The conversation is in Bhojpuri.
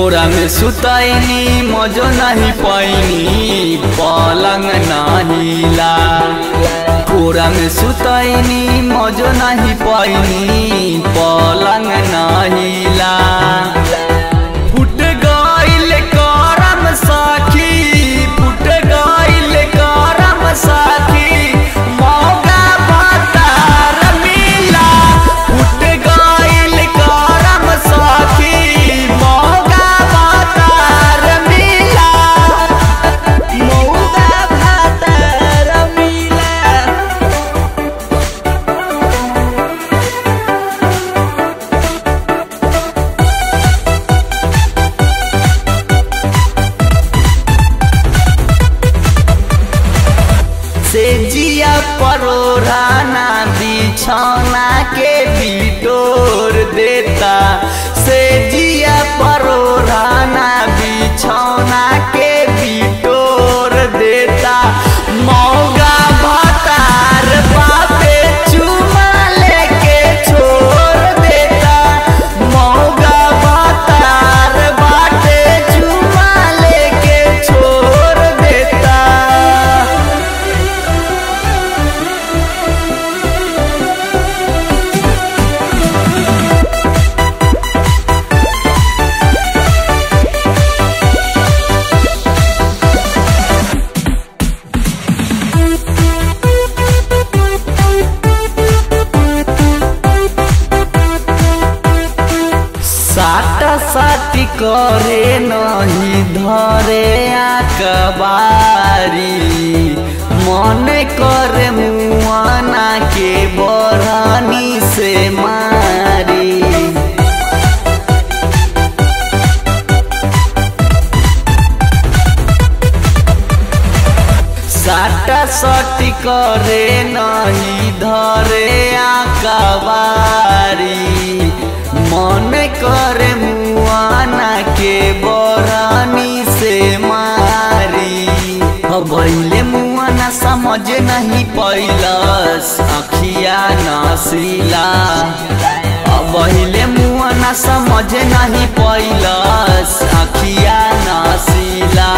कोरा में सुतैनी मजो नहीं पैनी पलंग नहिला। कोरा में सुतैनी मजो नहीं पैनी पलंग नहिला। फुट गइल करम सखी, फुट गइल करम सखी, मौका भतार मिला। फुट गइल करम सखी, मौका भतार मिला, मौका भतार मिला। से जिया परोराना बिछौना के बिटोर देता। से जिया परोराना बिछौना के बिटोर देता। मौगा भतार बापे चुमा लेके छोड़ देता। मौगा भतार बाटे चुमा लेके छोड़ देता। साटा साटी करे नहीं धरे आकबारी। मन करे मुआना के बरहनी से मारी। साटा साटी करे नहीं धरे आकबारी। मन करे मुआना के बरहनी से मारी। भइले मुआना समझ नहीं पैलस अखिया नसीला। भइले मुआना समझ नहीं पैलस अखिया नसीला।